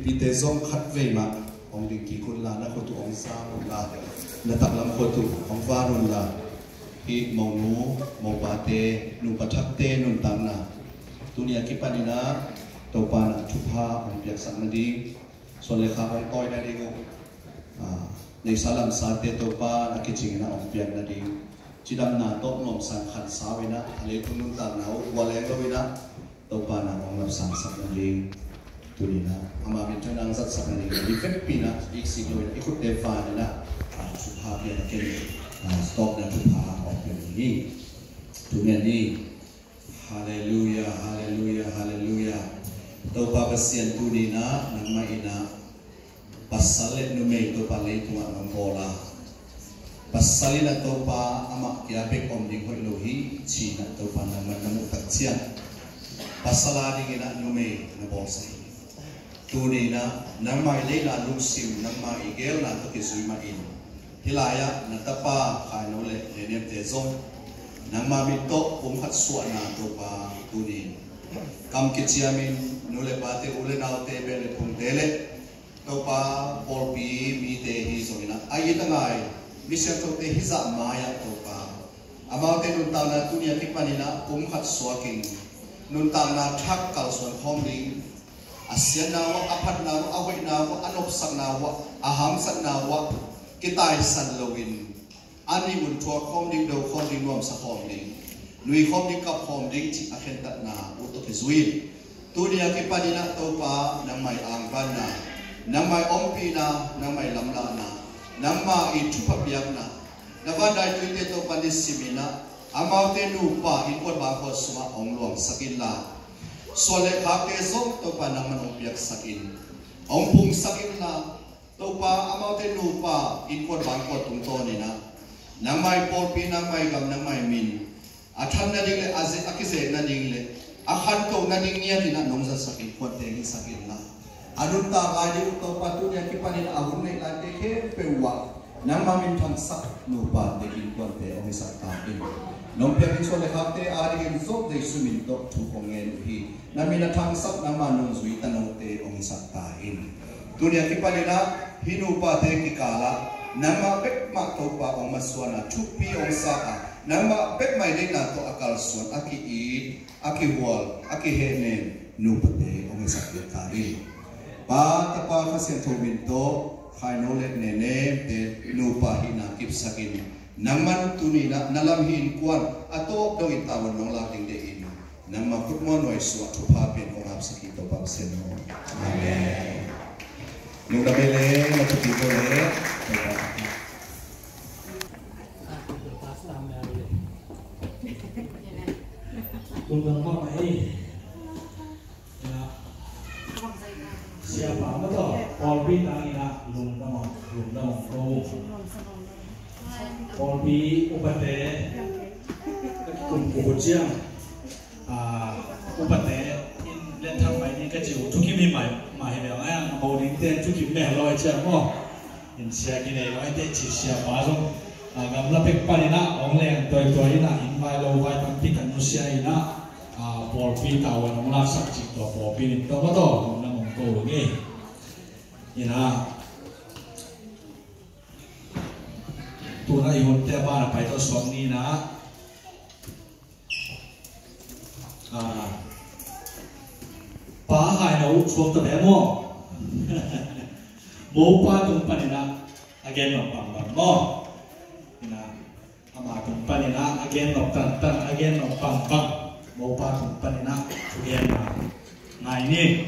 มีแต่ซองขัดเวมาองดิกีคนลานะคนตุองซาคนลานะตักลำคนตุองฟ้านุนลาอีมองนูมองปาเตนูปัทักเตนุนตังนาตุนียกิปันินะตัวปานะชุพาองเปียกสังนดีส่วนเลขาองต้อยนาดีกุในสลัมซาเตตัวปานะกิจิงนะองเปียกนาดีจิดำนาโต๊ะนมสังขันสาวินะเลกุนุนตังนาวัวเลกวินะตัวปานะองรับสังสังนาดีตุนีนะอามาเป็นเจ้านางสัตสังนาดีดิเฟปีนะอีกสิ่งหนึ่งอีกคนเดฟานะนะชุพาเปียกเกณฑ์สต็อกนะชุพาออกเป็นนี้ตุนีนี้ฮาเลลูยาฮาเลลูยาฮาเลลูยาตัวปาเกษียณตุนีนะนังมาอินะปัสสาวะนุเมตัวปาเลตัวนังโบลาปัสสาวะตัวปาอามาเกียเบกอมดิงหอยโลหิชีนะตัวปานังมันนมุตักเชียนปัสสาวะดิงนะนุเมนบอลไซตัวนี้นะนังมาเลลาลุซิมนังมาอีเกลนะตัวกิสุยมาอินฮิลายะนัตปาขายโนเลเนเนมเตซงนังมามิโตผมขัดสวนนะตัวปาตัวนี้กำกิจยามินโนเลปาเตอุเลนาวเตเบเลพุงเตเลตัวปาปอลปีมีเตฮิโซนะอายุตั้งไงมิเชลตัวเตฮิซามายะตัวปาอามาเตนุนตานาตุนียติปานินะผมขัดสวกิงนุนตานาทักกัลส่วนห้องลิงอาเซียนาวะอภัดนาวะอวัยนาวะอนบสักนาวะอาหามสักนาวะกิตายสันโลวินอันนี้มุนทัวห้องลิงเดียวห้องลิงรวมสักห้องลิงนุยห้องลิงกับห้องลิงที่อาเคนตัดนาอุตติซุยตุนียติปานินะตัวปานำไม่อ่างบ้านนานำไม่อมปีนานำไม่ลำลานานำมาอิทุพเบียกนานวันใดตุยเตตัวปานิสิมินะอามาเตนูปาอินคนบางคนสมาองหลวงสกินลาส่วนเลขาเกซงตัวปานังมันองเบียกสกินองพุงสกินลาตัวปาอามาเตนูปาอินคนบางคนตุงโตนี่นะนำไม่ปอลปีนำไม่กับนำไม่มินอาทันนั่นเองเลยอาเซอาคิเซนั่นเองเลยอาขันโตนั่นเองเนี่ยที่นั่นน้องจะสกินคนเตหิสกินลาอนุตตากายอุตปาตุเนี่ยที่ปานินอาวุธในลานเตเคเปวะนำมามินทังสักนูปาเตกินคนเตอหิสักตาอินน้องเพียงส่วนเลขาเตอาริกินซบได้สุมินโตทุกองเงินฮีนามินาทังสักนามานุนซุยตันองเตอหิสักตาอินตุเนี่ยที่ปานินะฮินูปาเตกิกาลานามาเบกมาตัวปาองมาสวนาทุกปีองสานามาเบกไม่ได้นาตัวอากาศส่วนอากิอีอากิวอลอากิเฮเนนนูปเตองหิสักตาอินปาตะปาขเสียนโทมินโตขายโนเลเนเนเตนูปาหินากิบสกินนังมันตุนีนะนัลมหินกวนอัตโตดงอิตาวันน้องลาดิงเดอินนังมาพุทธมโนยสวดทุพาเป็นองค์อาบสกิโตปับเซโนอาเมนนุดาเบเลมาทุกิโตเลคุณต้องบอกไหมsiapa betul Polbi tangina lung damang tu Polbi upate kumpujiang upate in lentang mai ni kajiu tuki mi mai mai le ayang mau ning ten tuki me loi cha mo in sia ki nei loi te chi sia pa so gam la pek panina ong leng toi toi na in mai lo vai tam ti kan nu sia ina Polbi tawan mula sak chi to Polbi ni to ba to cô nghe nhìn ha tôi nói hôn theo ba là phải tôi sống đi ná phá hại nấu xuống từ bé mua bố ba tung pan na again nó bằng bằng mo na ama tung pan na again nó tan again nó bằng bằng bố ba tung pan na again na ngày ni